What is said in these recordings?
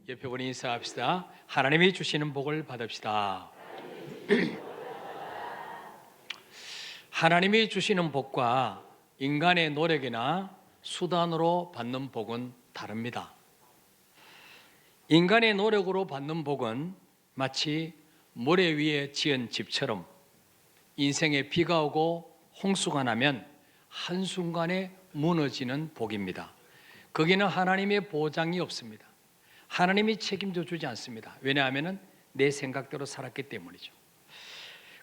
옆에 분이 인사합시다. 하나님이 주시는 복을 받읍시다. 하나님이 주시는 복과 인간의 노력이나 수단으로 받는 복은 다릅니다. 인간의 노력으로 받는 복은 마치 모래 위에 지은 집처럼 인생에 비가 오고 홍수가 나면 한순간에 무너지는 복입니다. 거기는 하나님의 보장이 없습니다. 하나님이 책임져 주지 않습니다. 왜냐하면 내 생각대로 살았기 때문이죠.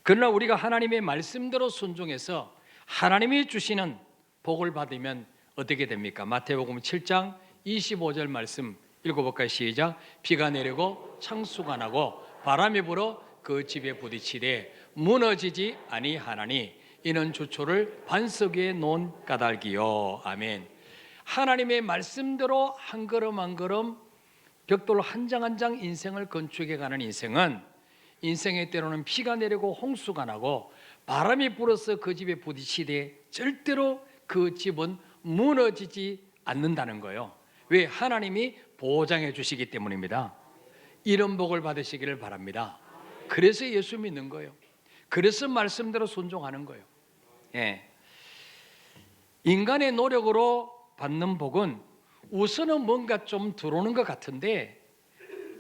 그러나 우리가 하나님의 말씀대로 순종해서 하나님이 주시는 복을 받으면 어떻게 됩니까? 마태복음 7장 25절 말씀 읽어볼까요? 시작. 비가 내리고 창수가 나고 바람이 불어 그 집에 부딪히되 무너지지 아니하나니 이는 주초를 반석 위에 놓은 까닭이요. 아멘. 하나님의 말씀대로 한 걸음 한 걸음 벽돌 한 장 한 장 인생을 건축해 가는 인생은 인생의 때로는 비가 내리고 홍수가 나고 바람이 불어서 그 집에 부딪히되 절대로 그 집은 무너지지 않는다는 거예요. 왜? 하나님이 보장해 주시기 때문입니다. 이런 복을 받으시기를 바랍니다. 그래서 예수 믿는 거예요. 그래서 말씀대로 순종하는 거예요. 예. 인간의 노력으로 받는 복은 우선은 뭔가 좀 들어오는 것 같은데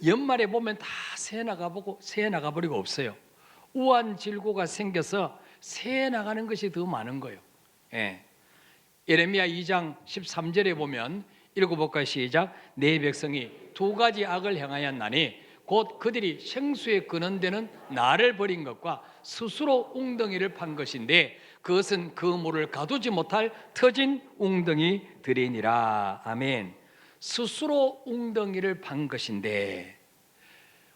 연말에 보면 다 새해 나가버리고 없어요. 우한질고가 생겨서 새해 나가는 것이 더 많은 거예요. 예. 예레미야 2장 13절에 보면 읽어볼까요? 시작. 내 백성이 두 가지 악을 행하였나니 곧 그들이 생수에 끄는 데는 나를 버린 것과 스스로 웅덩이를 판 것인데 그것은 그 물을 가두지 못할 터진 웅덩이들이니라. 아멘. 스스로 웅덩이를 판 것인데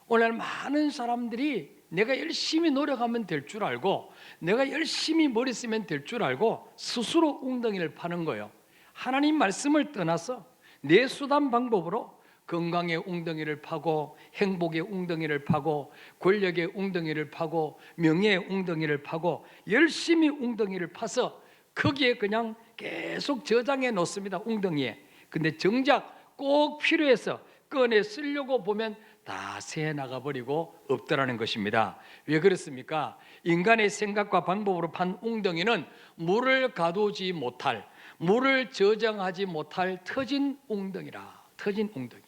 오늘 많은 사람들이 내가 열심히 노력하면 될 줄 알고 내가 열심히 머리 쓰면 될 줄 알고 스스로 웅덩이를 파는 거예요. 하나님 말씀을 떠나서 내 수단 방법으로 건강의 웅덩이를 파고 행복의 웅덩이를 파고 권력의 웅덩이를 파고 명예의 웅덩이를 파고 열심히 웅덩이를 파서 거기에 그냥 계속 저장해 놓습니다. 웅덩이에. 근데 정작 꼭 필요해서 꺼내 쓰려고 보면 다 새어 나가버리고 없더라는 것입니다. 왜 그렇습니까? 인간의 생각과 방법으로 판 웅덩이는 물을 가두지 못할, 물을 저장하지 못할 터진 웅덩이라. 터진 웅덩이.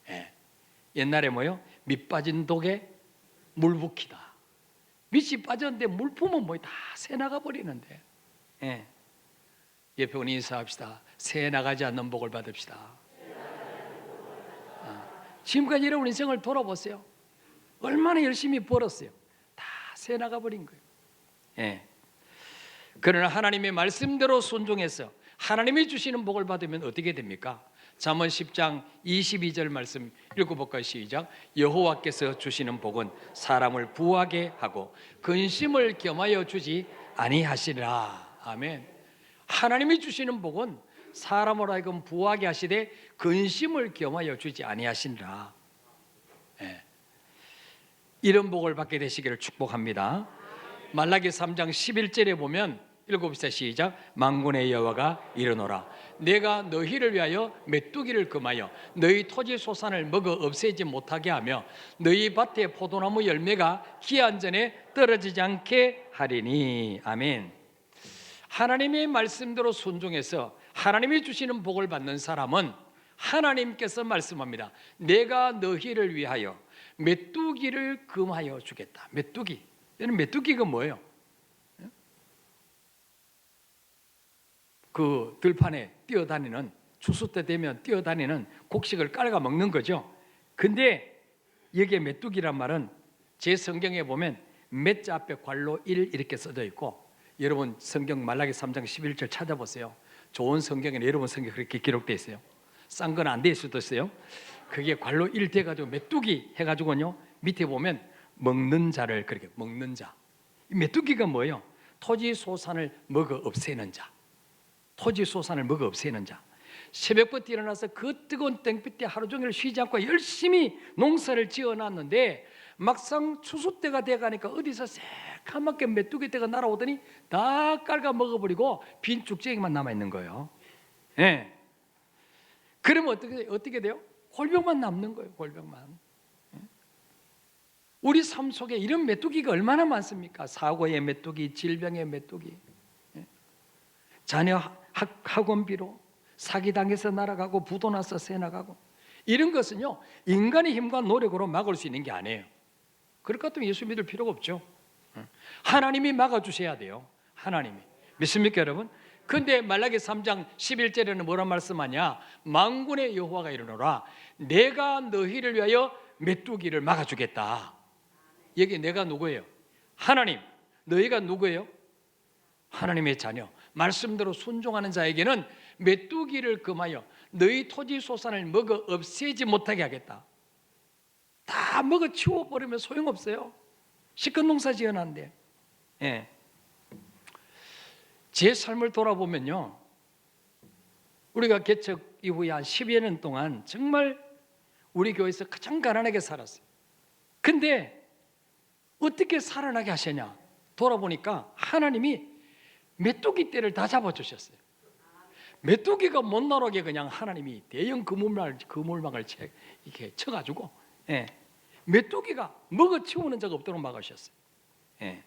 예. 옛날에 뭐요? 밑 빠진 독에 물 붓기다. 밑이 빠졌는데 물 부으면 뭐 다 새 나가 버리는데. 예. 옆에 오니 인사합시다. 새 나가지 않는 복을 받읍시다. 지금까지 여러분 인생을 돌아보세요. 얼마나 열심히 벌었어요. 다 새 나가 버린 거예요. 예. 그러나 하나님의 말씀대로 순종해서 하나님이 주시는 복을 받으면 어떻게 됩니까? 잠언 10장 22절 말씀 읽어볼까요? 시작. 여호와께서 주시는 복은 사람을 부하게 하고 근심을 겸하여 주지 아니하시리라. 아멘. 하나님이 주시는 복은 사람으로 하여금 부하게 하시되 근심을 겸하여 주지 아니하시니라. 예. 이런 복을 받게 되시기를 축복합니다. 말라기 3장 11절에 보면 읽어봅시다. 시작. 만군의 여호와가 이르노라. 내가 너희를 위하여 메뚜기를 금하여 너희 토지 소산을 먹어 없애지 못하게 하며 너희 밭의 포도나무 열매가 기한 전에 떨어지지 않게 하리니. 아멘. 하나님의 말씀대로 순종해서 하나님이 주시는 복을 받는 사람은 하나님께서 말씀합니다. 내가 너희를 위하여 메뚜기를 금하여 주겠다. 메뚜기. 얘는 메뚜기가 뭐예요? 그 들판에 뛰어다니는, 추수 때 되면 뛰어다니는 곡식을 깔아 먹는 거죠. 근데 여기에 메뚜기란 말은 제 성경에 보면 맷자 앞에 괄로 1 이렇게 써져 있고, 여러분 성경 말라기 3장 11절 찾아보세요. 좋은 성경에는 여러분 성경에 그렇게 기록되어 있어요. 싼 건 안 될 수도 있어요. 그게 괄로 1 돼가지고 메뚜기 해가지고요, 밑에 보면 먹는 자를, 그렇게 먹는 자. 메뚜기가 뭐예요? 토지 소산을 먹어 없애는 자. 토지 소산을 먹어 없애는 자. 새벽부터 일어나서 그 뜨거운 땡볕에 하루 종일 쉬지 않고 열심히 농사를 지어놨는데 막상 추수 때가 돼가니까 어디서 새까맣게 메뚜기 떼가 날아오더니 다 깔아 먹어버리고 빈 쭉쟁이만 남아있는 거예요. 예. 그러면 어떻게 돼요? 골병만 남는 거예요. 골병만. 우리 삶 속에 이런 메뚜기가 얼마나 많습니까? 사고의 메뚜기, 질병의 메뚜기, 자녀 학원비로 사기당해서 날아가고 부도 나서 새 나가고, 이런 것은요 인간의 힘과 노력으로 막을 수 있는 게 아니에요. 그럴 것 같으면 예수 믿을 필요가 없죠. 하나님이 막아주셔야 돼요. 하나님이. 믿습니까 여러분? 근데 말라기 3장 11절에는 뭐라 말씀하냐? 만군의 여호와가 이르노라 내가 너희를 위하여 메뚜기를 막아주겠다. 여기 내가 누구예요? 하나님. 너희가 누구예요? 하나님의 자녀. 말씀대로 순종하는 자에게는 메뚜기를 금하여 너희 토지 소산을 먹어 없애지 못하게 하겠다. 다 먹어 치워버리면 소용없어요. 시큰 농사 지어놨는데. 예. 제 삶을 돌아보면요, 우리가 개척 이후에 한 10여 년 동안 정말 우리 교회에서 가장 가난하게 살았어요. 근데 어떻게 살아나게 하시냐? 돌아보니까 하나님이 메뚜기 떼를 다 잡아주셨어요. 메뚜기가 못 나오게 그냥 하나님이 대형 그물망을 이렇게 쳐가지고, 예, 메뚜기가 먹어치우는 적 없도록 막으셨어요. 예.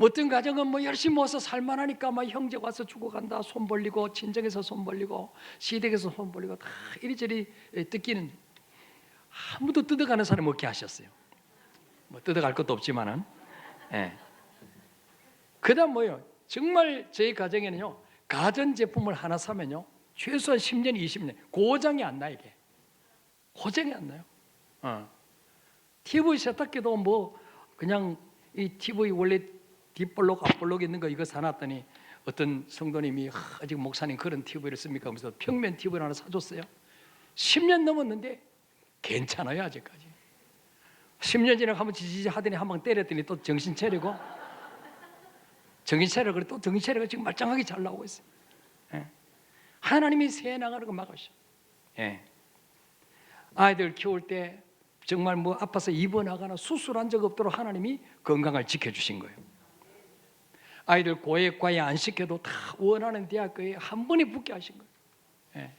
어떤 가정은 뭐 열심히 모아서 살만하니까 막 형제 와서 죽어간다 손 벌리고, 친정에서 손 벌리고, 시댁에서 손 벌리고 다 이리저리 뜯기는, 아무도 뜯어가는 사람 없게 하셨어요. 뭐 뜯어갈 것도 없지만은. 예. 그다음 뭐요? 정말 저희 가정에는요, 가전 제품을 하나 사면요 최소한 10년, 20년 고장이 안 나. 이게 고장이 안 나요. TV 세탁기도 뭐 그냥 이 TV 원래 뒷볼록 앞볼록 있는 거 이거 사놨더니 어떤 성도님이 아직 목사님 그런 TV를 씁니까? 하면서 평면 TV를 하나 사줬어요. 10년 넘었는데 괜찮아요 아직까지. 10년 지나고 한번 지지지 하더니 한 방 때렸더니 또 정신 차리고, 정신 차려 그래 또 정신 차리고 지금 말짱하게 잘 나오고 있어요. 예. 하나님이 새 나가는 거 막으셔. 예. 아이들 키울 때 정말 뭐 아파서 입원하거나 수술한 적 없도록 하나님이 건강을 지켜주신 거예요. 아이들 고액과외 안 시켜도 다 원하는 대학교에 한 번에 붙게 하신 거예요. 예.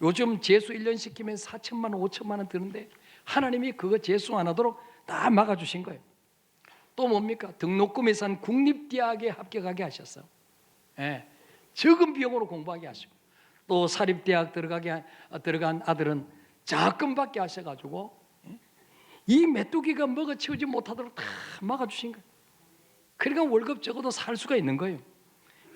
요즘 재수 1년 시키면 4천만 원, 5천만 원 드는데 하나님이 그거 재수 안 하도록 다 막아주신 거예요. 또 뭡니까? 등록금에 산 국립대학에 합격하게 하셨어요. 예. 적은 비용으로 공부하게 하시고, 또 사립대학 들어간 아들은 장학금 받게 하셔가지고 이 메뚜기가 먹어치우지 못하도록 다 막아주신 거예요. 그러니까 월급 적어도 살 수가 있는 거예요.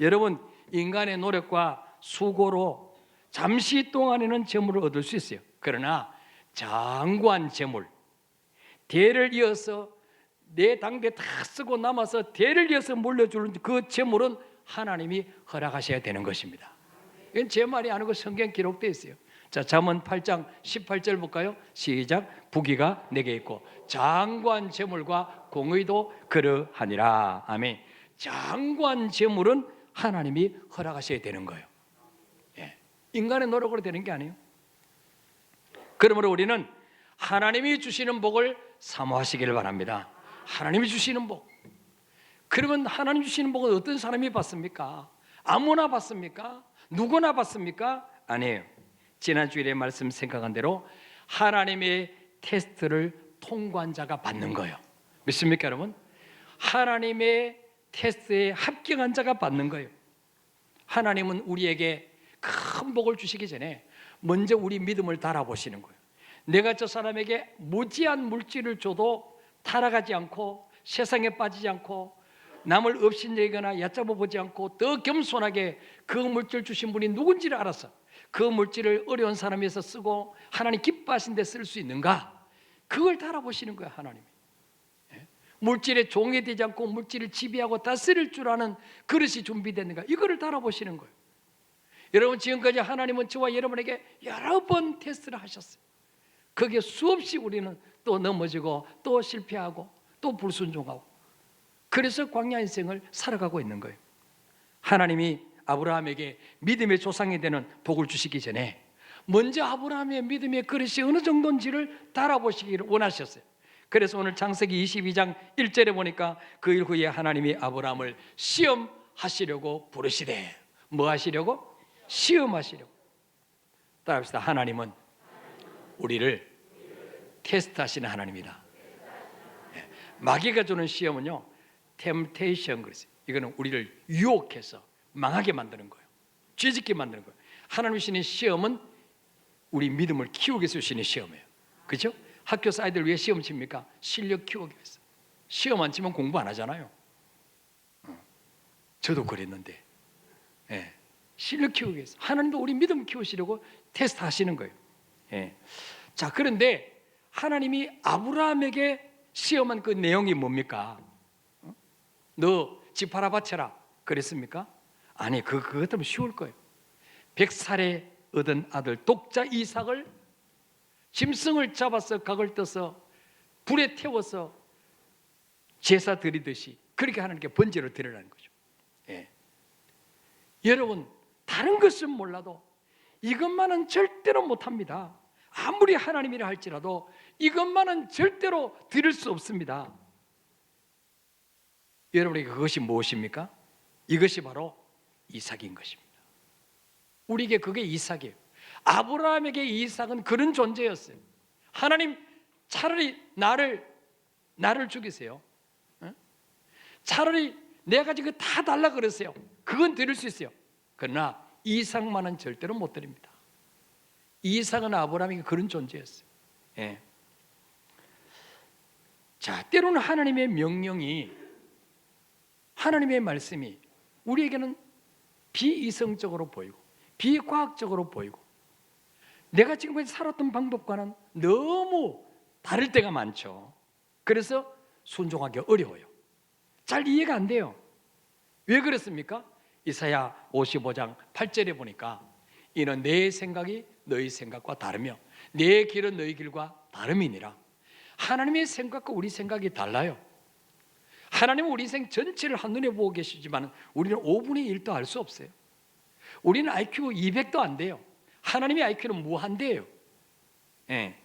여러분, 인간의 노력과 수고로 잠시 동안에는 재물을 얻을 수 있어요. 그러나 장구한 재물, 대를 이어서 내 당대 다 쓰고 남아서 대를 이어서 물려주는 그 재물은 하나님이 허락하셔야 되는 것입니다. 이건 제 말이 아니고 성경 기록되어 있어요. 자, 잠언 8장 18절 볼까요? 시작. 부귀가 내게 있고 장구한 재물과 공의도 그러하니라. 아멘. 장구한 재물은 하나님이 허락하셔야 되는 거예요. 예. 인간의 노력으로 되는 게 아니에요. 그러므로 우리는 하나님이 주시는 복을 사모하시기를 바랍니다. 하나님이 주시는 복. 그러면 하나님 주시는 복은 어떤 사람이 받습니까? 아무나 받습니까? 누구나 받습니까? 아니에요. 지난 주일에 말씀 생각한 대로 하나님의 테스트를 통과한 자가 받는 거예요. 믿습니까 여러분? 하나님의 테스트에 합격한 자가 받는 거예요. 하나님은 우리에게 큰 복을 주시기 전에 먼저 우리 믿음을 달아보시는 거예요. 내가 저 사람에게 무지한 물질을 줘도 타락하지 않고 세상에 빠지지 않고 남을 업신여기거나 얕잡아 보지 않고 더 겸손하게 그 물질 주신 분이 누군지를 알아서 그 물질을 어려운 사람에서 쓰고 하나님 기뻐하신 데 쓸 수 있는가? 그걸 달아보시는 거예요. 하나님이. 물질에 종이 되지 않고 물질을 지배하고 다스릴 줄 아는 그릇이 준비됐는가? 이거를 달아보시는 거예요. 여러분, 지금까지 하나님은 저와 여러분에게 여러 번 테스트를 하셨어요. 거기에 수없이 우리는 또 넘어지고 또 실패하고 또 불순종하고, 그래서 광야 인생을 살아가고 있는 거예요. 하나님이 아브라함에게 믿음의 조상이 되는 복을 주시기 전에 먼저 아브라함의 믿음의 그릇이 어느 정도인지를 달아보시기를 원하셨어요. 그래서 오늘 창세기 22장 1절에 보니까 그 일 후에 하나님이 아브라함을 시험하시려고 부르시되, 뭐 하시려고? 시험하시려고. 따라합시다. 하나님은 우리를 테스트하시는 하나님이다. 마귀가 주는 시험은요, 템테이션 그랬어요. 이거는 우리를 유혹해서 망하게 만드는 거예요. 죄짓게 만드는 거예요. 하나님 주시는 시험은 우리 믿음을 키우기 위해서 주시는 시험이에요. 그렇죠? 학교에서 아이들 왜 시험 칩니까? 실력 키우기 위해서. 시험 안 치면 공부 안 하잖아요. 저도 그랬는데, 예. 실력 키우기 위해서. 하나님도 우리 믿음 키우시려고 테스트 하시는 거예요. 예. 자, 그런데 하나님이 아브라함에게 시험한 그 내용이 뭡니까? 너 집 하나 바쳐라 그랬습니까? 아니, 그것 때문에 쉬울 거예요. 100살에 얻은 아들 독자 이삭을 짐승을 잡아서 각을 떠서 불에 태워서 제사 드리듯이 그렇게 하나님께 번제를 드리라는 거죠. 예. 여러분, 다른 것은 몰라도 이것만은 절대로 못합니다. 아무리 하나님이라 할지라도 이것만은 절대로 드릴 수 없습니다. 여러분에게 그것이 무엇입니까? 이것이 바로 이삭인 것입니다. 우리에게 그게 이삭이에요. 아브라함에게 이삭은 그런 존재였어요. 하나님, 차라리 나를 죽이세요. 차라리 내가 가진 거 다 달라 그러세요. 그건 드릴 수 있어요. 그러나 이삭만은 절대로 못 드립니다. 이삭은 아브라함에게 그런 존재였어요. 예. 자, 때로는 하나님의 명령이, 하나님의 말씀이 우리에게는 비이성적으로 보이고 비과학적으로 보이고 내가 지금까지 살았던 방법과는 너무 다를 때가 많죠. 그래서 순종하기 어려워요. 잘 이해가 안 돼요. 왜 그렇습니까? 이사야 55장 8절에 보니까 이는 내 생각이 너희 생각과 다르며 내 길은 너희 길과 다름이니라. 하나님의 생각과 우리 생각이 달라요. 하나님은 우리 인생 전체를 한눈에 보고 계시지만 우리는 5분의 1도 알 수 없어요. 우리는 IQ 200도 안 돼요. 하나님의 IQ는 무한대예요. 예.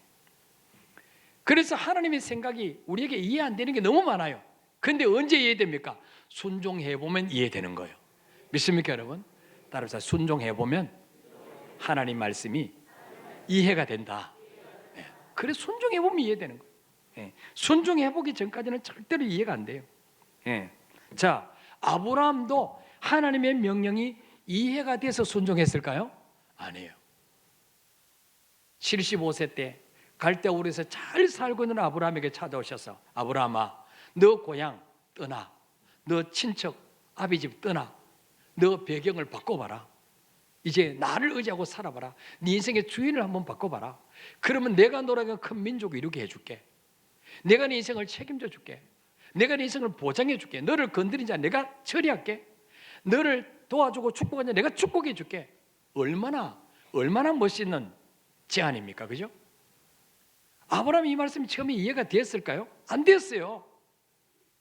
그래서 하나님의 생각이 우리에게 이해 안 되는 게 너무 많아요. 그런데 언제 이해됩니까? 순종해보면 이해되는 거예요. 믿습니까 여러분? 따라서 순종해보면 하나님 말씀이 이해가 된다. 예. 그래서 순종해보면 이해되는 거예요. 예. 순종해보기 전까지는 절대로 이해가 안 돼요. 예. 자, 아브라함도 하나님의 명령이 이해가 돼서 순종했을까요? 아니에요. 75세 때 갈대우르에서 잘 살고 있는 아브라함에게 찾아오셔서 아브라함아, 너 고향 떠나, 너 친척 아비집 떠나, 너 배경을 바꿔봐라. 이제 나를 의지하고 살아봐라. 네 인생의 주인을 한번 바꿔봐라. 그러면 내가 너라는 큰 민족을 이루게 해줄게. 내가 네 인생을 책임져 줄게. 내가 네 인생을 보장해 줄게. 너를 건드린 자 내가 처리할게. 너를 도와주고 축복한 자 내가 축복해 줄게. 얼마나 멋있는 제안입니까? 그죠? 아브라함이 이 말씀이 처음에 이해가 됐을까요? 안 됐어요.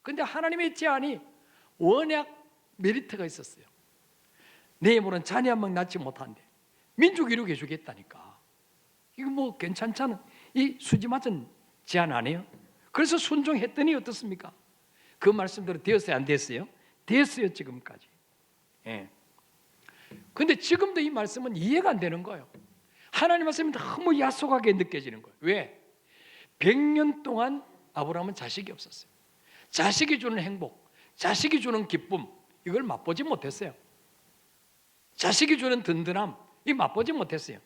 근데 하나님의 제안이 워낙 메리트가 있었어요. 내 힘으로는 자녀 한 명 낳지 못한데 민족 이루게 해주겠다니까. 이거 뭐 괜찮잖아. 이 수지 맞은 제안 아니에요? 그래서 순종했더니 어떻습니까? 그 말씀대로 되었어요? 안 됐어요? 됐어요, 지금까지. 예. 근데 지금도 이 말씀은 이해가 안 되는 거예요. 하나님 말씀이 너무 야속하게 느껴지는 거예요. 왜? 100년 동안 아브라함은 자식이 없었어요. 자식이 주는 행복, 자식이 주는 기쁨, 이걸 맛보지 못했어요. 자식이 주는 든든함, 이 맛보지 못했어요.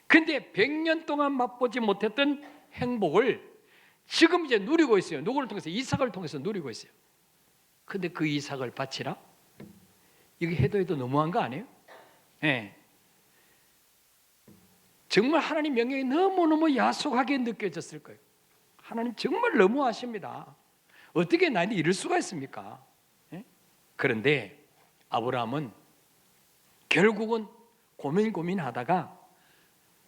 근데 100년 동안 맛보지 못했던 행복을 지금 이제 누리고 있어요. 누구를 통해서? 이삭을 통해서 누리고 있어요. 근데 그 이삭을 바치라? 이거 해도 너무한 거 아니에요? 예. 정말 하나님 명령이 너무너무 야속하게 느껴졌을 거예요. 하나님 정말 너무하십니다. 어떻게 나한테 이럴 수가 있습니까? 예? 그런데 아브라함은 결국은 고민하다가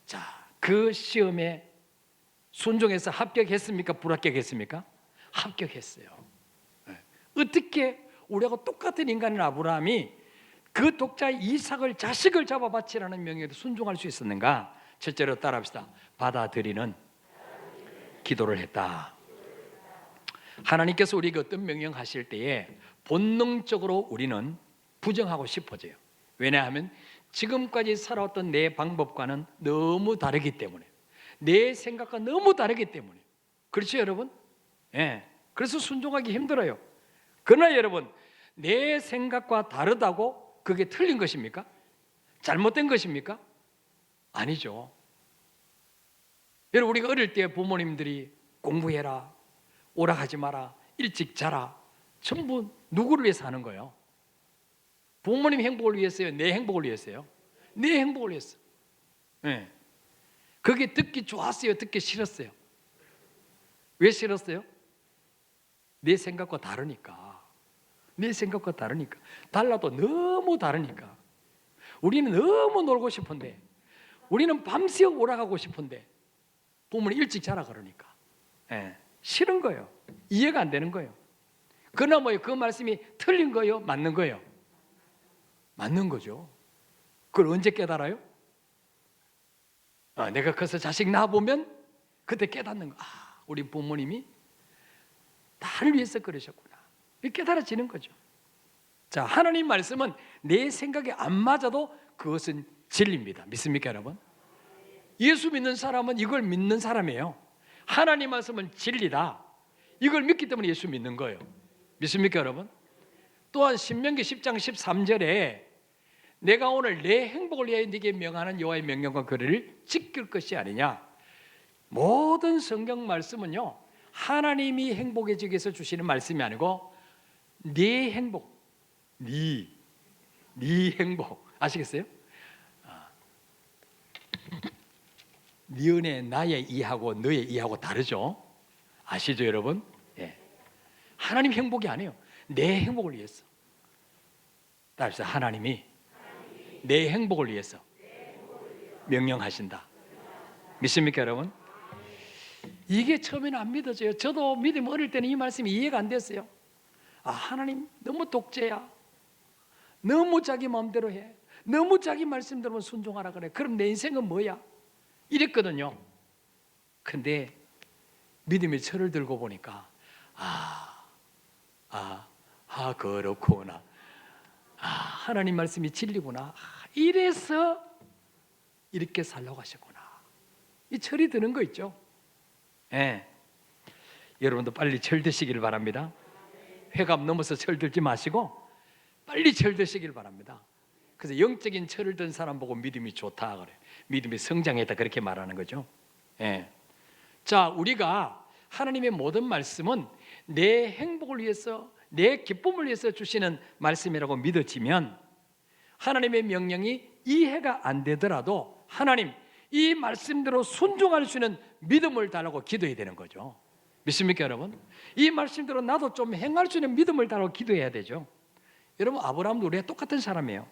자, 그 시험에 순종해서 합격했습니까? 불합격했습니까? 합격했어요. 예. 어떻게 우리하고 똑같은 인간인 아브라함이 그 독자 이삭을 자식을 잡아 바치라는 명령에도 순종할 수 있었는가? 첫째로 따라합시다. 받아들이는 기도를 했다. 하나님께서 우리에게 어떤 명령하실 때에 본능적으로 우리는 부정하고 싶어져요. 왜냐하면 지금까지 살아왔던 내 방법과는 너무 다르기 때문에, 내 생각과 너무 다르기 때문에. 그렇죠, 여러분? 예. 그래서 순종하기 힘들어요. 그러나 여러분, 내 생각과 다르다고 그게 틀린 것입니까? 잘못된 것입니까? 아니죠. 여러분, 우리가 어릴 때 부모님들이 공부해라, 오락하지 마라, 일찍 자라, 전부 누구를 위해서 하는 거예요? 부모님 행복을 위해서요? 내 행복을 위해서요? 내 행복을 위해서. 네. 그게 듣기 좋았어요? 듣기 싫었어요? 왜 싫었어요? 내 생각과 다르니까. 내 생각과 다르니까. 달라도 너무 다르니까. 우리는 너무 놀고 싶은데, 우리는 밤새 오락하고 싶은데 부모는 일찍 자라 그러니까. 네. 싫은 거예요. 이해가 안 되는 거예요. 그러나 뭐예요? 그 말씀이 틀린 거예요? 맞는 거예요? 맞는 거죠. 그걸 언제 깨달아요? 내가 커서 자식 낳아보면 그때 깨닫는 거. 우리 부모님이 나를 위해서 그러셨구나. 깨달아지는 거죠. 자, 하나님 말씀은 내 생각에 안 맞아도 그것은 진리입니다. 믿습니까, 여러분? 예수 믿는 사람은 이걸 믿는 사람이에요. 하나님 말씀은 진리다. 이걸 믿기 때문에 예수 믿는 거예요. 믿습니까, 여러분? 또한 신명기 10장 13절에 내가 오늘 내 행복을 위하여 네게 명하는 여호와의 명령과 규례를 지킬 것이 아니냐. 모든 성경 말씀은요, 하나님이 행복해지기 위해서 주시는 말씀이 아니고 네 행복, 네 행복. 아시겠어요? 네 은혜 나의 이하고 너의 이하고 다르죠. 아시죠, 여러분? 예. 하나님 행복이 아니에요. 내 행복을 위해서. 따라서 하나님이 내 행복을 위해서 명령하신다. 믿습니까, 여러분? 이게 처음에는 안 믿어져요. 저도 믿음 어릴 때는 이 말씀이 이해가 안 됐어요. 하나님 너무 독재야. 너무 자기 마음대로 해. 너무 자기 말씀대로 순종하라 그래. 그럼 내 인생은 뭐야? 이랬거든요. 근데 믿음의 철을 들고 보니까 그렇구나. 하나님 말씀이 진리구나. 이래서 이렇게 살라고 하셨구나. 이 철이 드는 거 있죠. 예. 여러분도 빨리 철 드시길 바랍니다. 회감 넘어서 철 들지 마시고 빨리 철 드시길 바랍니다. 그래서 영적인 철을 든 사람 보고 믿음이 좋다 그래. 믿음이 성장했다 그렇게 말하는 거죠. 예. 자, 우리가 하나님의 모든 말씀은 내 행복을 위해서, 내 기쁨을 위해서 주시는 말씀이라고 믿어지면 하나님의 명령이 이해가 안 되더라도 하나님 이 말씀대로 순종할 수 있는 믿음을 달라고 기도해야 되는 거죠. 믿습니까, 여러분? 이 말씀대로 나도 좀 행할 수 있는 믿음을 달라고 기도해야 되죠. 여러분, 아브라함도 우리가 똑같은 사람이에요.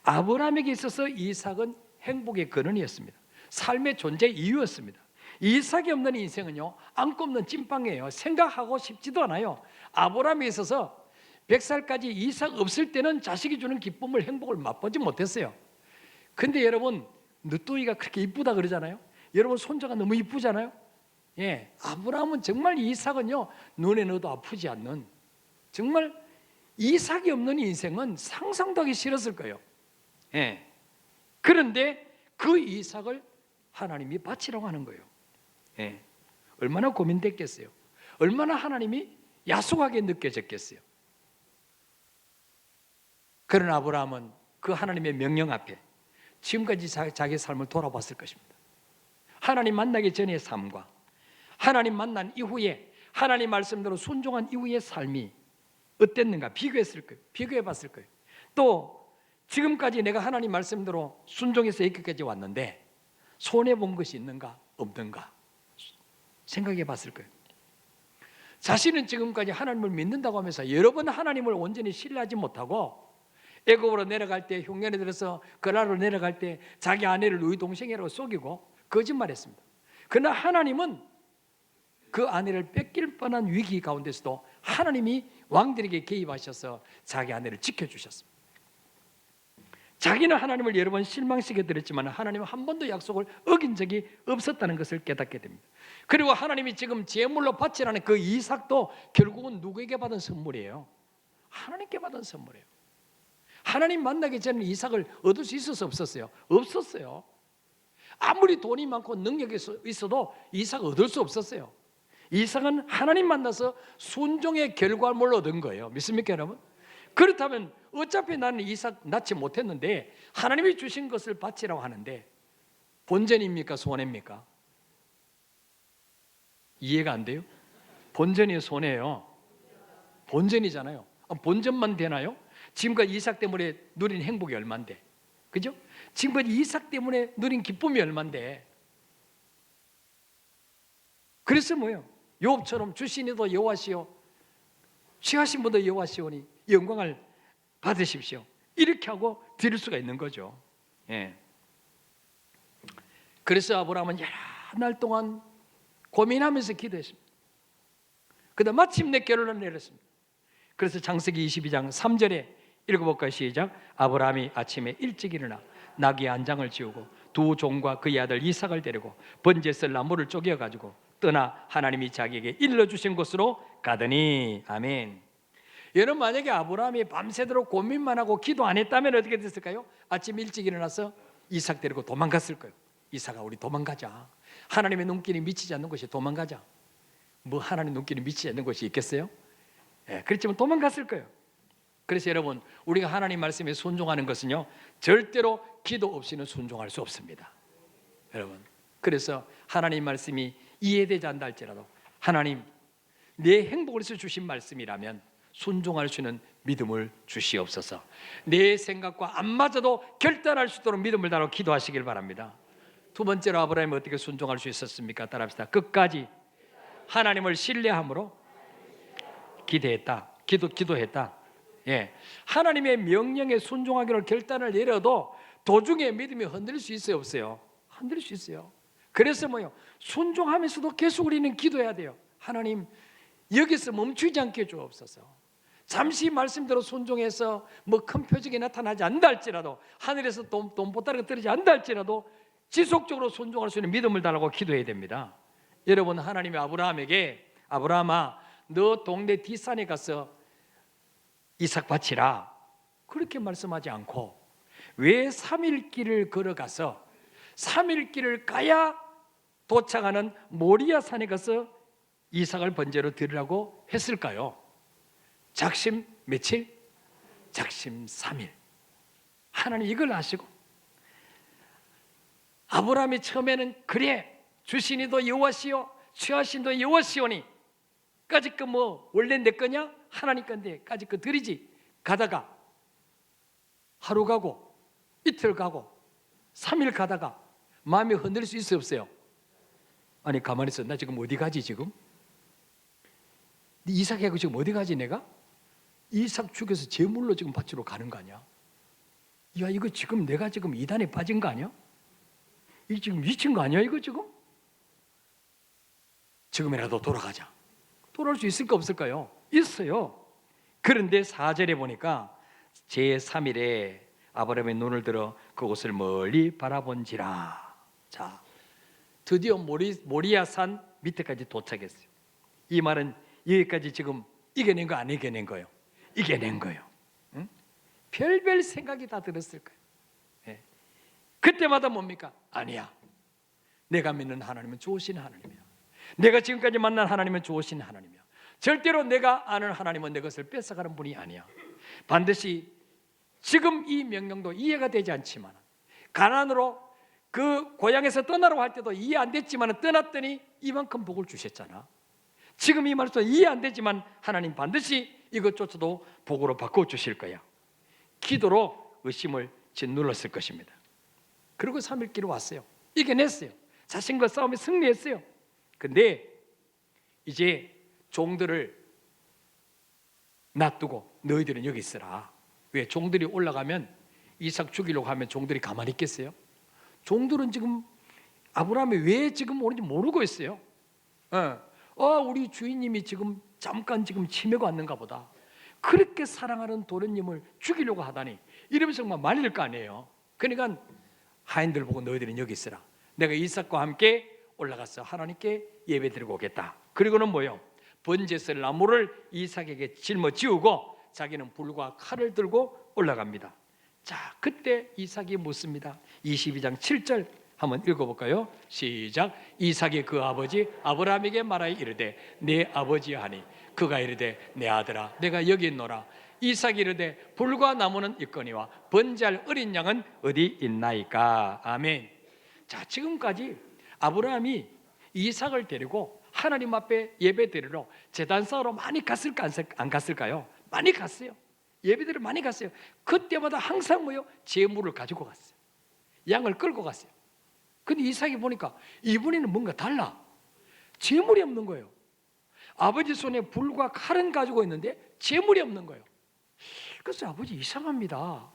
아브라함에게 있어서 이삭은 행복의 근원이었습니다. 삶의 존재 이유였습니다. 이삭이 없는 인생은요, 안고 없는 찐빵이에요. 생각하고 싶지도 않아요. 아브라함에 있어서 100살까지 이삭 없을 때는 자식이 주는 기쁨을, 행복을 맛보지 못했어요. 근데 여러분, 늦둥이가 그렇게 이쁘다 그러잖아요. 여러분, 손자가 너무 이쁘잖아요. 예, 아브라함은 정말 이삭은요, 눈에 넣어도 아프지 않는, 정말 이삭이 없는 인생은 상상도 하기 싫었을 거예요. 예. 그런데 그 이삭을 하나님이 바치라고 하는 거예요. 예. 얼마나 고민됐겠어요. 얼마나 하나님이 야속하게 느껴졌겠어요. 그런 아브라함은 그 하나님의 명령 앞에 지금까지 자기 삶을 돌아봤을 것입니다. 하나님 만나기 전의 삶과 하나님 만난 이후에 하나님 말씀대로 순종한 이후의 삶이 어땠는가 비교했을 거예요. 비교해 봤을 거예요. 또 지금까지 내가 하나님 말씀대로 순종해서 여기까지 왔는데 손해본 것이 있는가 없는가 생각해 봤을 거예요. 자신은 지금까지 하나님을 믿는다고 하면서 여러 번 하나님을 온전히 신뢰하지 못하고 애굽으로 내려갈 때, 흉년에 들어서 그라로 내려갈 때 자기 아내를 누이 동생이라고 속이고 거짓말했습니다. 그러나 하나님은 그 아내를 뺏길 뻔한 위기 가운데서도 하나님이 왕들에게 개입하셔서 자기 아내를 지켜주셨습니다. 자기는 하나님을 여러 번 실망시켜 드렸지만 하나님은 한 번도 약속을 어긴 적이 없었다는 것을 깨닫게 됩니다. 그리고 하나님이 지금 제물로 바치라는 그 이삭도 결국은 누구에게 받은 선물이에요? 하나님께 받은 선물이에요. 하나님 만나기 전에 이삭을 얻을 수 있었어요? 없었어요? 없었어요. 아무리 돈이 많고 능력이 있어도 이삭을 얻을 수 없었어요. 이삭은 하나님 만나서 순종의 결과물을 얻은 거예요. 믿습니까 여러분? 그렇다면 어차피 나는 이삭 낳지 못했는데 하나님이 주신 것을 바치라고 하는데 본전입니까 손해입니까? 이해가 안 돼요? 본전이에요 손해예요? 본전이잖아요. 본전만 되나요? 지금까지 이삭 때문에 누린 행복이 얼만데, 그죠? 지금까지 이삭 때문에 누린 기쁨이 얼만데. 그래서 뭐예요? 욥처럼 주신이도 여호와시오 취하신 분도 여호와시오니 영광을 받으십시오, 이렇게 하고 드릴 수가 있는 거죠. 예. 그래서 아브라함은 여러 날 동안 고민하면서 기도했습니다. 그다음 마침내 결론을 내렸습니다. 그래서 창세기 22장 3절에 읽어볼까요? 시작. 아브라함이 아침에 일찍 일어나 나귀 한 장을 지우고 두 종과 그의 아들 이삭을 데리고 번제에 쓸 나무를 쪼개어가지고 떠나 하나님이 자기에게 일러주신 곳으로 가더니. 아멘. 여러분, 만약에 아브라함이 밤새도록 고민만 하고 기도 안 했다면 어떻게 됐을까요? 아침 일찍 일어나서 이삭 데리고 도망갔을 거예요. 이삭아, 우리 도망가자. 하나님의 눈길이 미치지 않는 곳이 도망가자. 뭐 하나님 눈길이 미치지 않는 곳이 있겠어요? 예, 그렇지만 도망갔을 거예요. 그래서 여러분, 우리가 하나님 말씀에 순종하는 것은요, 절대로 기도 없이는 순종할 수 없습니다. 여러분, 그래서 하나님 말씀이 이해되지 않다 할지라도 하나님 내 행복을 위해서 주신 말씀이라면 순종할 수 있는 믿음을 주시옵소서. 내 생각과 안 맞아도 결단할 수 있도록 믿음을 다하고 기도하시길 바랍니다. 두 번째로 아브라함이 어떻게 순종할 수 있었습니까? 따라합시다. 끝까지 하나님을 신뢰함으로 기도했다. 예, 하나님의 명령에 순종하기로 결단을 내려도 도중에 믿음이 흔들릴 수 있어요, 없어요? 흔들릴 수 있어요. 그래서 뭐요? 순종하면서도 계속 우리는 기도해야 돼요. 하나님, 여기서 멈추지 않게 주옵소서. 잠시 말씀대로 순종해서 뭐 큰 표적이 나타나지 않는다 할지라도, 하늘에서 돈보따리가 떨어지지 않는다 할지라도 지속적으로 순종할 수 있는 믿음을 달라고 기도해야 됩니다. 여러분, 하나님이 아브라함에게 아브라함아, 너 동네 뒷산에 가서 이삭 바치라, 그렇게 말씀하지 않고 왜 3일 길을 걸어가서 3일 길을 가야 도착하는 모리아 산에 가서 이삭을 번제로 드리라고 했을까요? 작심 며칠? 작심 3일. 하나님 이걸 아시고 아브라함이 처음에는 그래 주신이도 여호와시오 취하신도 여호와시오니 까짓 거 뭐 원래 내 거냐? 하나님 건데 까짓 거 드리지. 가다가 하루 가고 이틀 가고 3일 가다가 마음이 흔들릴 수 있어요, 없어요? 아니 가만히 있어. 나 지금 어디 가지 지금? 이삭하고 지금 어디 가지 내가? 이삭 죽여서 제물로 지금 바치러 가는 거 아니야? 야, 이거 지금 내가 지금 이단에 빠진 거 아니야? 이 지금 미친 거 아니야 이거 지금? 지금이라도 돌아가자. 돌아올 수 있을까 없을까요? 있어요. 그런데 4절에 보니까 제3일에 아브라함의 눈을 들어 그곳을 멀리 바라본지라. 자, 드디어 모리아산 밑에까지 도착했어요. 이 말은 여기까지 지금 이겨낸 거 안 이겨낸 거예요? 이겨낸 거예요. 응? 별별 생각이 다 들었을 거예요. 네. 그때마다 뭡니까? 아니야, 내가 믿는 하나님은 좋으신 하나님이야. 내가 지금까지 만난 하나님은 좋으신 하나님이야. 절대로 내가 아는 하나님은 내 것을 뺏어가는 분이 아니야. 반드시 지금 이 명령도 이해가 되지 않지만, 가난으로 그 고향에서 떠나라고 할 때도 이해 안 됐지만 떠났더니 이만큼 복을 주셨잖아. 지금 이 말도 이해 안 되지만 하나님 반드시 이것조차도 복으로 바꿔주실 거야. 기도로 의심을 짓눌렀을 것입니다. 그리고 3일 길로 왔어요. 이겨냈어요. 자신과 싸움에 승리했어요. 근데 이제 종들을 놔두고 너희들은 여기 있으라. 왜? 종들이 올라가면 이삭 죽이려고 하면 종들이 가만히 있겠어요? 종들은 지금 아브라함이 왜 지금 오는지 모르고 있어요. 우리 주인님이 지금 잠깐 지금 치매가 왔는가 보다. 그렇게 사랑하는 도련님을 죽이려고 하다니, 이러면서 정말 말릴 거 아니에요. 그러니까 하인들 보고 너희들은 여기 있으라. 내가 이삭과 함께 올라가서 하나님께 예배드리고 오겠다. 그리고는 뭐요? 번제 쓸 나무를 이삭에게 짊어지우고 자기는 불과 칼을 들고 올라갑니다. 자, 그때 이삭이 묻습니다. 22장 7절 한번 읽어볼까요? 시작. 이삭이 그 아버지 아브라함에게 말하여 이르되 내 아버지 하니 그가 이르되 내 아들아 내가 여기 있노라. 이삭이 이르되 불과 나무는 있거니와 번제할 어린 양은 어디 있나이까. 아멘. 자, 지금까지 아브라함이 이삭을 데리고 하나님 앞에 예배 드리러 제단 쌓으러 많이 갔을까 안 갔을까요? 많이 갔어요. 예배 드리러 많이 갔어요. 그때마다 항상 뭐요? 제물을 가지고 갔어요. 양을 끌고 갔어요. 근데 이삭이 보니까 이번에는 뭔가 달라. 제물이 없는 거예요. 아버지 손에 불과 칼은 가지고 있는데 제물이 없는 거예요. 그래서 아버지 이상합니다.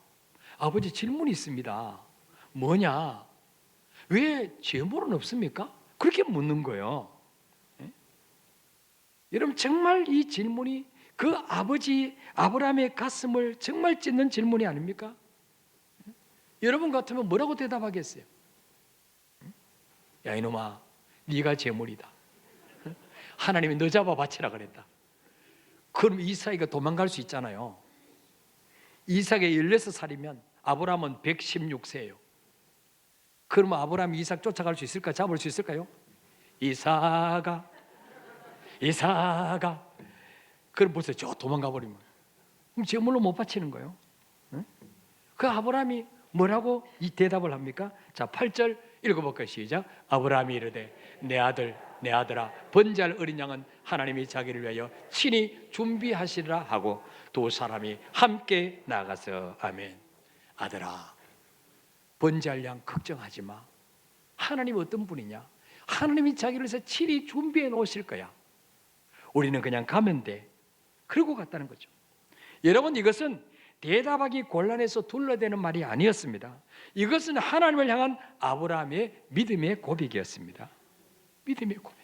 아버지 질문이 있습니다. 뭐냐? 왜 제물은 없습니까? 그렇게 묻는 거예요. 예? 여러분 정말 이 질문이 그 아버지 아브라함의 가슴을 정말 찢는 질문이 아닙니까? 예? 여러분 같으면 뭐라고 대답하겠어요? 야 이놈아 네가 제물이다. 하나님이 너 잡아 바치라 그랬다. 그럼 이삭이가 도망갈 수 있잖아요. 이삭이 16살이면 아브라함은 116세예요. 그러면 아브라함이 이삭 쫓아갈 수 있을까? 잡을 수 있을까요? 이삭아 그럼 벌써 저 도망가 버리면 그럼 제물로 못 바치는 거예요. 응? 그 아브라함이 뭐라고 이 대답을 합니까? 자 8절 읽어볼까요? 시작. 아브라함이 이르되 내 아들아 번제할 어린 양은 하나님이 자기를 위하여 친히 준비하시리라 하고 두 사람이 함께 나가서 아멘. 아들아 번제할 양 걱정하지 마. 하나님 어떤 분이냐? 하나님이 자기를 위해서 친히 준비해 놓으실 거야. 우리는 그냥 가면 돼. 그러고 갔다는 거죠. 여러분 이것은 대답하기 곤란해서 둘러대는 말이 아니었습니다. 이것은 하나님을 향한 아브라함의 믿음의 고백이었습니다. 믿음의 고백.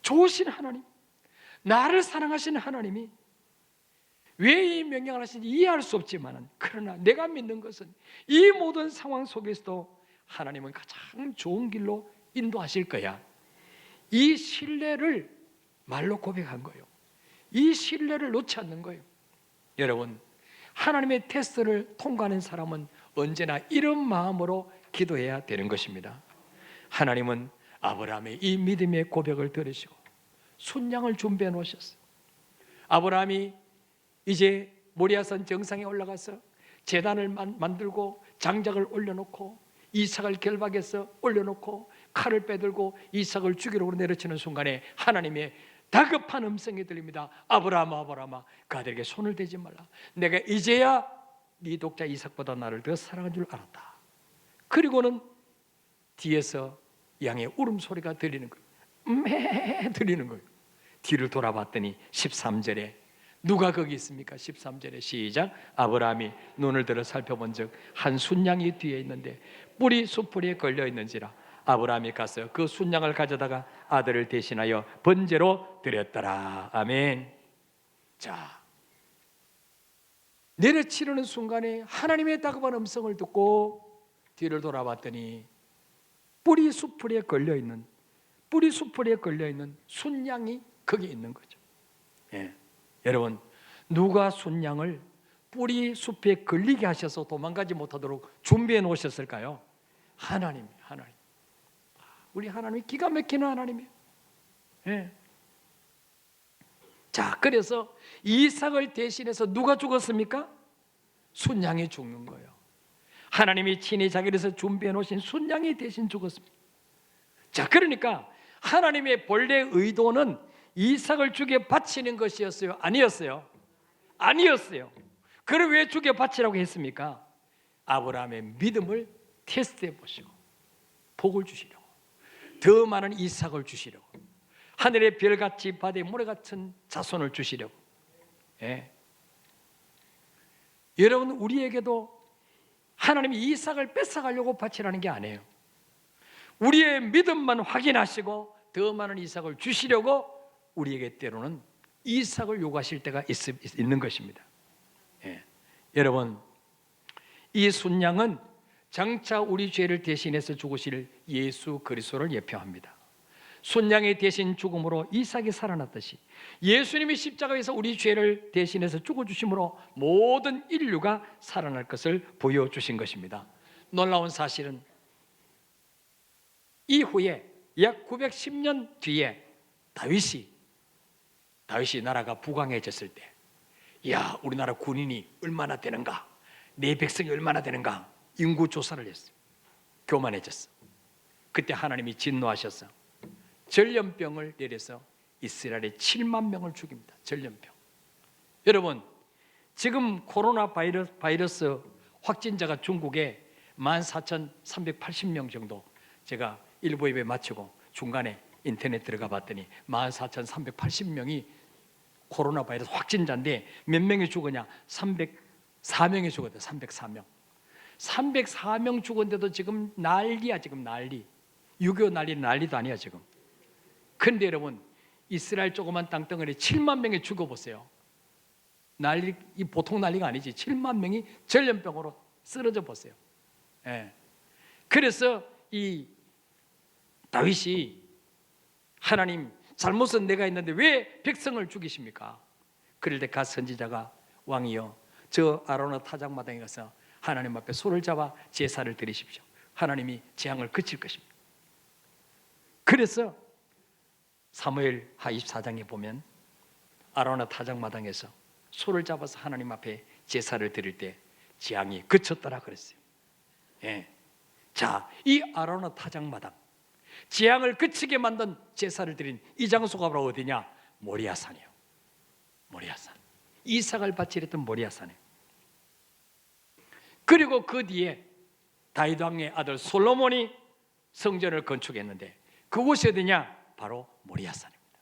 좋으신 하나님, 나를 사랑하시는 하나님이 왜 이 명령을 하시는지 이해할 수 없지만 그러나 내가 믿는 것은 이 모든 상황 속에서도 하나님은 가장 좋은 길로 인도하실 거야. 이 신뢰를 말로 고백한 거예요. 이 신뢰를 놓지 않는 거예요. 여러분 하나님의 테스트를 통과하는 사람은 언제나 이런 마음으로 기도해야 되는 것입니다. 하나님은 아브라함의 이 믿음의 고백을 들으시고 순양을 준비해 놓으셨어요. 아브라함이 이제 모리아산 정상에 올라가서 제단을 만들고 장작을 올려놓고 이삭을 결박해서 올려놓고 칼을 빼들고 이삭을 죽이려고 내려치는 순간에 하나님의 다급한 음성이 들립니다. 아브라함아 아브라함아 그 아들에게 손을 대지 말라. 내가 이제야 네 독자 이삭보다 나를 더 사랑한 줄 알았다. 그리고는 뒤에서 양의 울음소리가 들리는 거예요. 들리는 거예요. 뒤를 돌아봤더니 13절에 누가 거기 있습니까? 13절에 시작. 아브라함이 눈을 들어 살펴본 즉 한 순양이 뒤에 있는데 뿔이 수풀에 걸려 있는지라 아브라함이 가서 그 순양을 가져다가 아들을 대신하여 번제로 드렸더라. 아멘. 자, 내려치려는 순간에 하나님의 다급한 음성을 듣고 뒤를 돌아봤더니 뿔이 수풀에 걸려 있는 순양이 거기 있는 거죠. 예. 여러분 누가 순양을 뿔이 숲에 걸리게 하셔서 도망가지 못하도록 준비해 놓으셨을까요? 하나님. 우리 하나님이 기가 막히는 하나님이에요. 예. 자, 그래서 이삭을 대신해서 누가 죽었습니까? 순양이 죽는 거예요. 하나님이 친히 자기를 위해서 준비해 놓으신 순양이 대신 죽었습니다. 자, 그러니까 하나님의 본래 의도는 이삭을 죽여 바치는 것이었어요? 아니었어요? 아니었어요. 그럼 왜 죽여 바치라고 했습니까? 아브라함의 믿음을 테스트해 보시고 복을 주시려고, 더 많은 이삭을 주시려고, 하늘의 별같이 바다의 모래 같은 자손을 주시려고. 예. 여러분 우리에게도 하나님이 이삭을 뺏어가려고 바치라는 게 아니에요. 우리의 믿음만 확인하시고 더 많은 이삭을 주시려고 우리에게 때로는 이삭을 요구하실 때가 있는 것입니다. 예. 여러분 이 순양은 장차 우리 죄를 대신해서 죽으실 예수 그리스도를 예표합니다. 순양의 대신 죽음으로 이삭이 살아났듯이 예수님이 십자가에서 우리 죄를 대신해서 죽어주심으로 모든 인류가 살아날 것을 보여주신 것입니다. 놀라운 사실은 이후에 약 910년 뒤에 다윗이 나라가 부강해졌을 때, 야, 우리나라 군인이 얼마나 되는가, 내 백성이 얼마나 되는가 인구 조사를 했어요. 교만해졌어. 그때 하나님이 진노하셔서 전염병을 내려서 이스라엘에 7만 명을 죽입니다. 전염병. 여러분, 지금 코로나 바이러스 확진자가 중국에 14,380명 정도, 제가 일부 예배 마치고 중간에 인터넷 들어가 봤더니 14,380명이 코로나 바이러스 확진자인데 몇 명이 죽었냐? 304명이 죽었대. 304명. 304명 죽었는데도 지금 난리야. 지금 난리. 6.25 난리도 아니야 지금. 근데 여러분, 이스라엘 조그만 땅덩어리 7만 명이 죽어보세요. 난리, 이 보통 난리가 아니지. 7만 명이 전염병으로 쓰러져 보세요. 예. 그래서 이 다윗이, 하나님, 잘못은 내가 했는데 왜 백성을 죽이십니까? 그럴 때 갓 선지자가, 왕이여, 저 아로나 타작마당에 가서 하나님 앞에 소를 잡아 제사를 드리십시오. 하나님이 재앙을 그칠 것입니다. 그래서 사무엘 하 24장에 보면 아로나 타작마당에서 소를 잡아서 하나님 앞에 제사를 드릴 때 재앙이 그쳤더라 그랬어요. 예. 자, 이 아로나 타작마당, 재앙을 그치게 만든 제사를 드린 이 장소가 바로 어디냐? 모리아산이에요. 모리아산. 이삭을 바치랬던 모리아산이에요. 그리고 그 뒤에 다윗 왕의 아들 솔로몬이 성전을 건축했는데 그곳이 어디냐? 바로 모리아산입니다.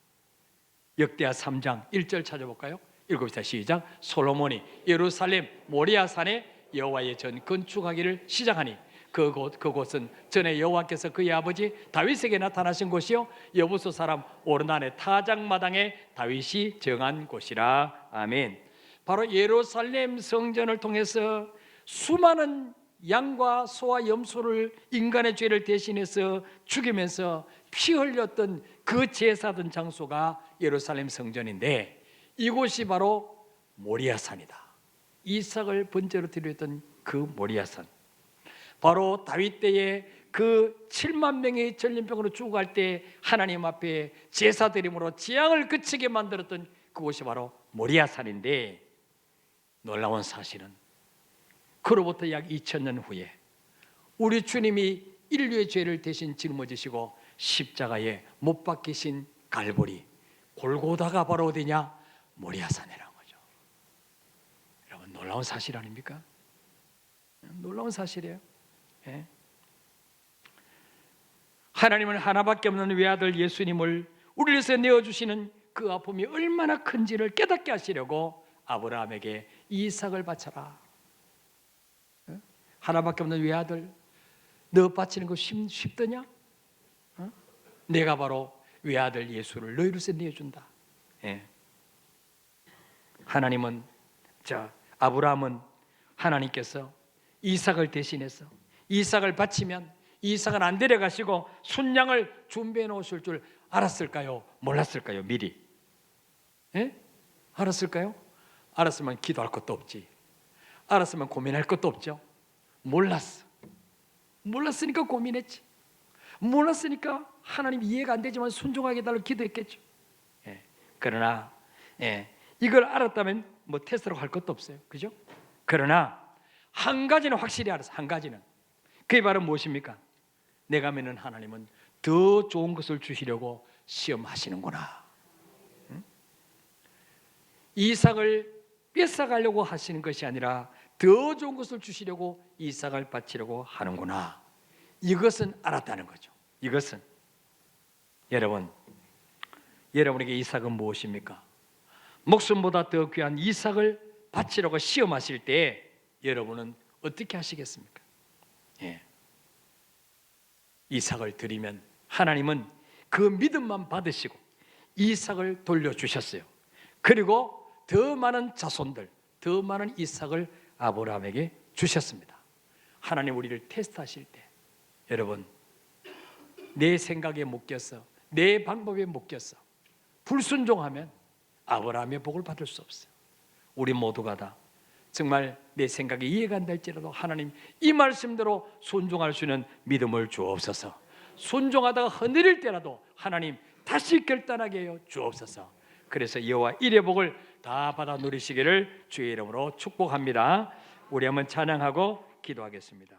역대하 3장 1절 찾아볼까요? 읽읍시다. 시작. 솔로몬이 예루살렘 모리아산에 여호와의 전 건축하기를 시작하니 그곳은 전에 여호와께서 그의 아버지 다윗에게 나타나신 곳이요 여부수 사람 오르난의 타작마당에 다윗이 정한 곳이라. 아멘. 바로 예루살렘 성전을 통해서 수많은 양과 소와 염소를 인간의 죄를 대신해서 죽이면서 피 흘렸던 그 제사던 장소가 예루살렘 성전인데 이곳이 바로 모리아산이다. 이삭을 번제로 드렸던 그 모리아산, 바로 다윗 때에 그 7만 명의 전염병으로 죽어갈 때 하나님 앞에 제사 드림으로 재앙을 그치게 만들었던 그곳이 바로 모리아산인데, 놀라운 사실은 그로부터 약 2000년 후에 우리 주님이 인류의 죄를 대신 짊어지시고 십자가에 못 박히신 갈보리 골고다가 바로 어디냐? 모리아산이라는 거죠. 여러분, 놀라운 사실 아닙니까? 놀라운 사실이에요. 예? 하나님은 하나밖에 없는 외아들 예수님을 우리를 위해서 내어주시는 그 아픔이 얼마나 큰지를 깨닫게 하시려고 아브라함에게 이삭을 바쳐라. 예? 하나밖에 없는 외아들, 너 바치는 거 쉽더냐? 내가 바로 외아들 예수를 너희를 위해서 내어준다. 예. 하나님은, 아브라함은 하나님께서 이삭을 대신해서 이삭을 바치면 이삭은 안 데려가시고 순양을 준비해 놓으실 줄 알았을까요? 몰랐을까요? 미리? 예? 알았을까요? 알았으면 기도할 것도 없지. 알았으면 고민할 것도 없죠. 몰랐어. 몰랐으니까 고민했지. 몰랐으니까 하나님 이해가 안 되지만 순종하게 해달라고 기도했겠죠. 예. 그러나 이걸 알았다면 뭐 테스트로 할 것도 없어요. 그죠? 그러나 한 가지는 확실히 알았어. 한 가지는. 그게 바로 무엇입니까? 내가 믿는 하나님은 더 좋은 것을 주시려고 시험하시는구나. 응? 이삭을 뺏어가려고 하시는 것이 아니라 더 좋은 것을 주시려고 이삭을 바치려고 하는구나. 이것은 알았다는 거죠. 이것은. 여러분에게 이삭은 무엇입니까? 목숨보다 더 귀한 이삭을 바치려고 시험하실 때 여러분은 어떻게 하시겠습니까? 예. 이삭을 드리면 하나님은 그 믿음만 받으시고 이삭을 돌려주셨어요. 그리고 더 많은 자손들, 더 많은 이삭을 아브라함에게 주셨습니다. 하나님 우리를 테스트하실 때 여러분, 내 생각에 묶여서 내 방법에 묶여서 불순종하면 아브라함의 복을 받을 수 없어요. 우리 모두가 다 정말 내 생각이 이해가 안 될지라도 하나님 이 말씀대로 순종할 수 있는 믿음을 주옵소서. 순종하다가 허늘릴 때라도 하나님 다시 결단하게 하여 주옵소서. 그래서 여호와 일의 복을 다 받아 누리시기를 주의 이름으로 축복합니다. 우리 한번 찬양하고 기도하겠습니다.